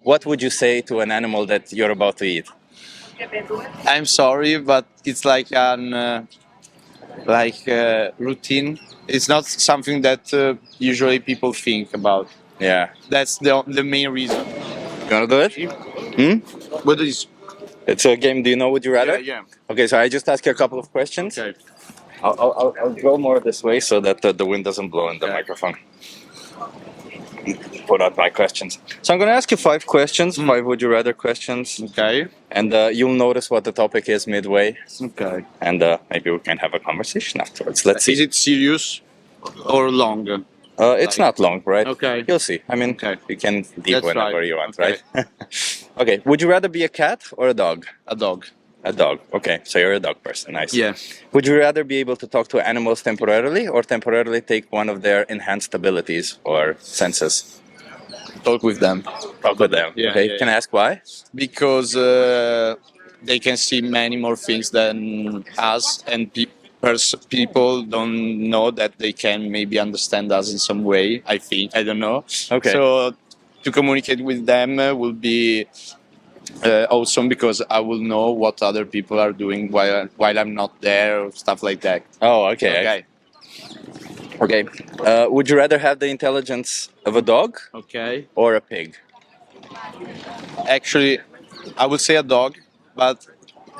what would you say to an animal that you're about to eat? I'm sorry, but it's like an routine. It's not something that usually people think about. Yeah. That's the main reason. You want to do it? What is? It's a game. Do you know Would You Rather? Yeah. Okay, so I just ask you a couple of questions. Okay. I'll go more this way so that the wind doesn't blow in the microphone. Put out my questions. So I'm going to ask you 5 questions, 5 Would You Rather questions. Okay. And you'll notice what the topic is midway. Okay. And maybe we can have a conversation afterwards. Let's see. Is it serious or long? It's not long, right? Okay. You'll see. I mean, you can leave That's whenever right. you want, Okay. right? Okay. Would you rather be a cat or a dog? A dog. A dog. Okay. So you're a dog person. Nice. Yeah. Would you rather be able to talk to animals temporarily or temporarily take one of their enhanced abilities or senses? Talk with them. Talk with them. Yeah, Okay. yeah, Can I ask why? Because they can see many more things than us, and people don't know that they can maybe understand us in some way. I think, I don't know. Okay. So to communicate with them will be awesome, because I will know what other people are doing while I'm not there, or stuff like that. Oh, okay. Okay. Okay. Would you rather have the intelligence of a dog Okay. or a pig? Actually, I would say a dog, but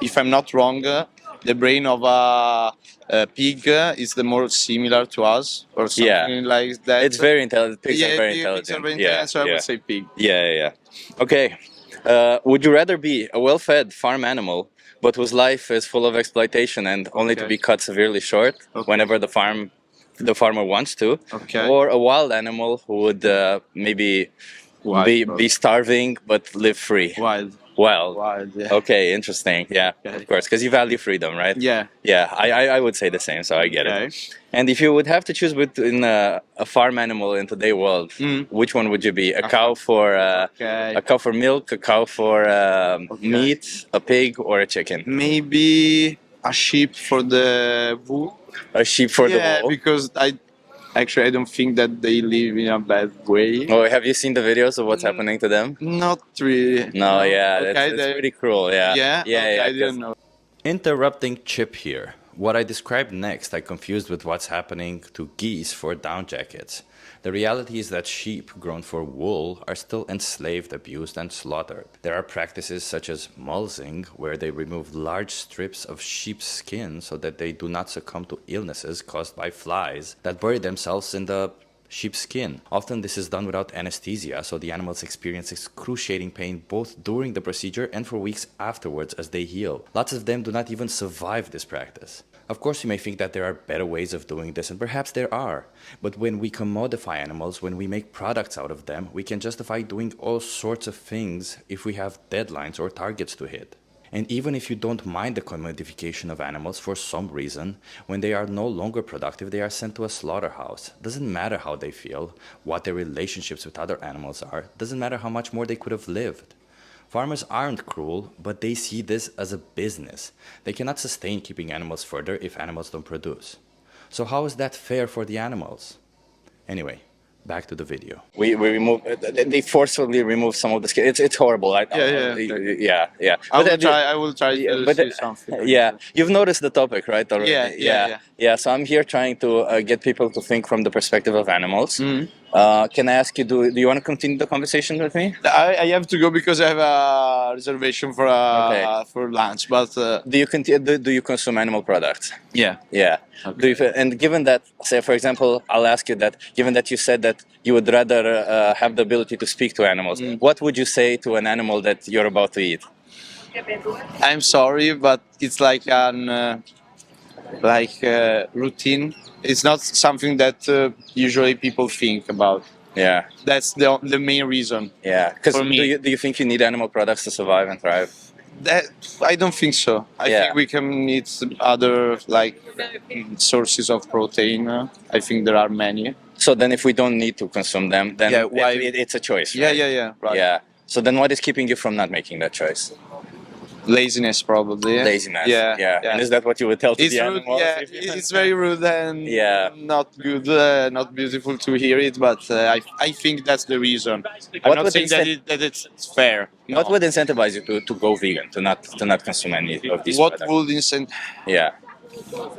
if I'm not wrong, the brain of a pig is the more similar to us, or something like that. It's very intelligent. Pigs Yeah, are very pigs intelligent. are very intelligent, so I would say pig. Yeah. Okay. Would you rather be a well-fed farm animal, but whose life is full of exploitation and only to be cut severely short whenever the farmer wants to, or a wild animal who would maybe be starving but live free? Wild. Wild, yeah. Okay, interesting. Yeah, of course, because you value freedom, right? Yeah. Yeah, I would say the same, so I get it. And if you would have to choose between a farm animal in today's world, which one would you be? A cow for milk, a cow for meat, a pig, or a chicken? Maybe a sheep for the wool. A sheep for the wool? Yeah, because I don't think that they live in a bad way. Oh, have you seen the videos of what's happening to them? Not really. No, yeah, it's pretty cruel, yeah. Yeah, I didn't know. Interrupting Chip here. What I described next I confused with what's happening to geese for down jackets. The reality is that sheep grown for wool are still enslaved, abused, and slaughtered. There are practices such as mulesing, where they remove large strips of sheep's skin so that they do not succumb to illnesses caused by flies that bury themselves in the sheep's skin. Often this is done without anesthesia, so the animals experience excruciating pain both during the procedure and for weeks afterwards as they heal. Lots of them do not even survive this practice. Of course, you may think that there are better ways of doing this, and perhaps there are. But when we commodify animals, when we make products out of them, we can justify doing all sorts of things if we have deadlines or targets to hit. And even if you don't mind the commodification of animals for some reason, when they are no longer productive, they are sent to a slaughterhouse. Doesn't matter how they feel, what their relationships with other animals are, doesn't matter how much more they could have lived. Farmers aren't cruel, but they see this as a business. They cannot sustain keeping animals further if animals don't produce. So how is that fair for the animals? Anyway, back to the video. We remove. They forcibly remove some of the skin. It's horrible. Yeah. I will try to say something. Yeah, you've noticed the topic, right? Already? Yeah. So I'm here trying to get people to think from the perspective of animals. Can I ask you? Do you want to continue the conversation with me? I have to go because I have a reservation for lunch. But do you consume animal products? Yeah. Okay. And given that, say for example, I'll ask you that. Given that you said that you would rather have the ability to speak to animals, what would you say to an animal that you're about to eat? I'm sorry, but it's like an routine. It's not something that usually people think about. Yeah. That's the main reason. Yeah. Because do you think you need animal products to survive and thrive? I don't think so. I think we can need some other sources of protein. I think there are many. So then if we don't need to consume them, then it's a choice, right? Yeah. Right. Yeah. So then what is keeping you from not making that choice? Laziness, probably. Laziness. Yeah. And is that what you would tell to It's the rude. animals? Yeah, if you- it's very rude and Yeah. not good, not beautiful to hear it. But I think that's the reason. I'm What not would saying that, incent- that it's fair. No. What would incentivize you to go vegan, to not consume any of these What products? would incent? Yeah.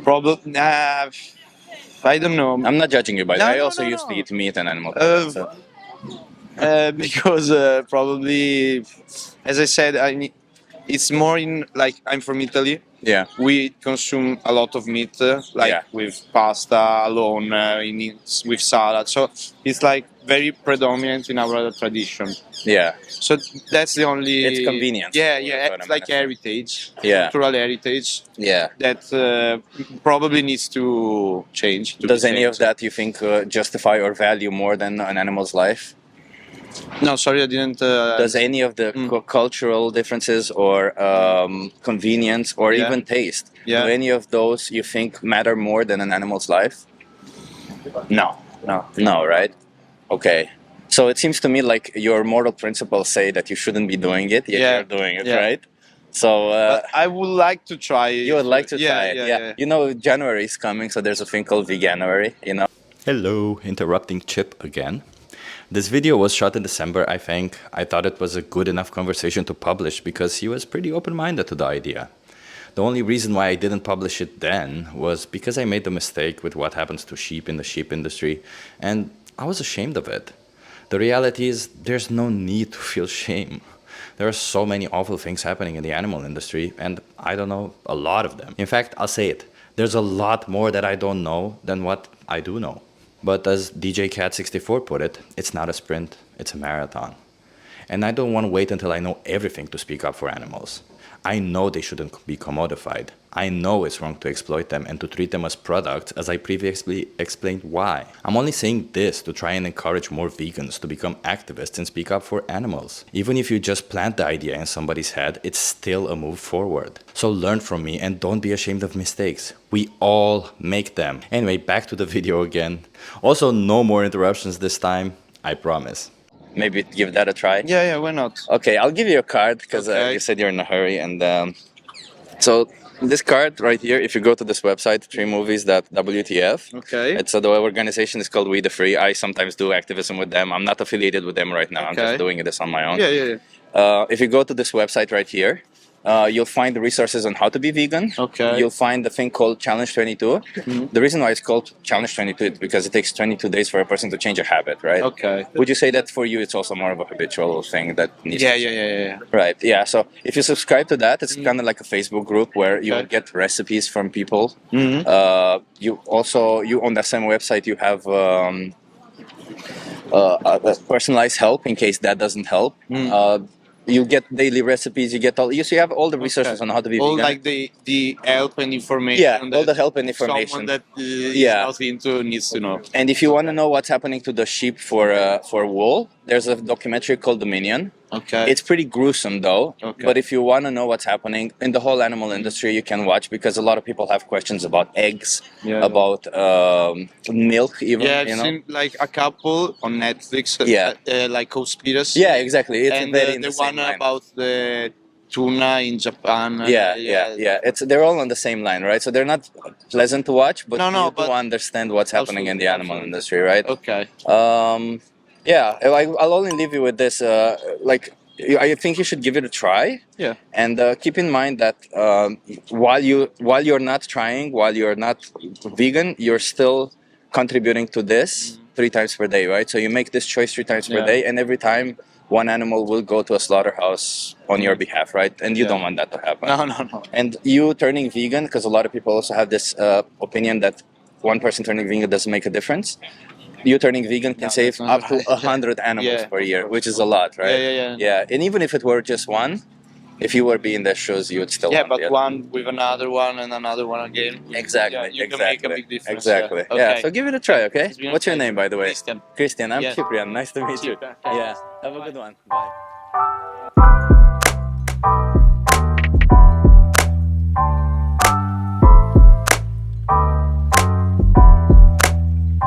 Probably. I don't know. I'm not judging you, by the No, way. I no, also no, used to no. eat meat and animal products. So. Because probably, as I said, it's more in like I'm from Italy. Yeah. We consume a lot of meat, Yeah. with pasta alone, with salad. So it's like very predominant in our tradition. Yeah. So that's the only. It's convenient. Yeah, That's yeah. what It's I'm like gonna say. heritage, Yeah. cultural heritage Yeah. that probably needs to change. Does any of that you think justify or value more than an animal's life? No, sorry, I didn't. Does any of the cultural differences or convenience or Yeah. even taste, Yeah. do any of those you think matter more than an animal's life? No, no. No, right? Okay. So it seems to me like your moral principles say that you shouldn't be doing it, yet Yeah. you're doing it, Yeah. right? So But I would like to try. you would like to try it, Yeah. You know, January is coming, so there's a thing called Veganuary, you know? Hello, interrupting Chip again. This video was shot in December, I think. I thought it was a good enough conversation to publish because he was pretty open-minded to the idea. The only reason why I didn't publish it then was because I made the mistake with what happens to sheep in the sheep industry, and I was ashamed of it. The reality is there's no need to feel shame. There are so many awful things happening in the animal industry, and I don't know a lot of them. In fact, I'll say it. There's a lot more that I don't know than what I do know. But as DJ Cat64 put it, it's not a sprint, it's a marathon. And I don't want to wait until I know everything to speak up for animals. I know they shouldn't be commodified. I know it's wrong to exploit them and to treat them as products, as I previously explained why. I'm only saying this to try and encourage more vegans to become activists and speak up for animals. Even if you just plant the idea in somebody's head, it's still a move forward. So learn from me and don't be ashamed of mistakes. We all make them. Anyway, back to the video again. Also, no more interruptions this time, I promise. Maybe give that a try. Yeah, why not? Okay, I'll give you a card because Okay. you said you're in a hurry. And so this card right here, if you go to this website, 3movies.wtf, Okay. it's the organization is called We the Free. I sometimes do activism with them. I'm not affiliated with them right now. I'm Okay. just doing this on my own. Yeah. If you go to this website right here, you'll find the resources on how to be vegan. Okay. You'll find the thing called Challenge 22. The reason why it's called Challenge 22 is because it takes 22 days for a person to change a habit, right? Okay. Would you say that for you it's also more of a habitual thing that needs Yeah, to yeah. Right, yeah. So if you subscribe to that, it's kind of like a Facebook group where you'll Okay. get recipes from people. Mhm. You on that same website, you have personalized help in case that doesn't help. You get daily recipes. You have all the resources on how to be all vegan. like the help and information. Yeah, all that the help and information. Someone that is Yeah. not into needs to know. And if you want to know what's happening to the sheep for wool, there's a documentary called Dominion. Okay. It's pretty gruesome though. Okay. But if you want to know what's happening in the whole animal industry, you can watch because a lot of people have questions about eggs, Yeah. about milk, even. Yeah, I've you know? seen like a couple on Netflix. Yeah. Like Conspiracy. Yeah, exactly. It's and very in the the same one line. about the tuna in Japan. Yeah. They're all on the same line, right? So they're not pleasant to watch, but No, you but do understand what's happening in the animal absolutely. industry, right? Okay. Yeah, I'll only leave you with this. I think you should give it a try. Yeah. And keep in mind that while you're not trying, while you're not vegan, you're still contributing to this 3 times per day, right? So you make this choice 3 times per Yeah. day, and every time one animal will go to a slaughterhouse on your behalf, right? And you Yeah. don't want that to happen. No. And you turning vegan, because a lot of people also have this opinion that one person turning vegan doesn't make a difference. You turning vegan can No, save that's not up to right. 100 animals Yeah. per year, which is a lot, right? Yeah. Yeah, and even if it were just one, if you were being their shoes, you would still Yeah, want but it. one with another one and another one again. Exactly, Yeah, you exactly. can make a big difference. Exactly. Yeah. Yeah, Okay. so give it a try, okay? It's been What's your a name, by the way? Christian. Christian, I'm Yeah. Cyprian. Nice to meet you. Cyprian. Yeah, have a good one. Bye.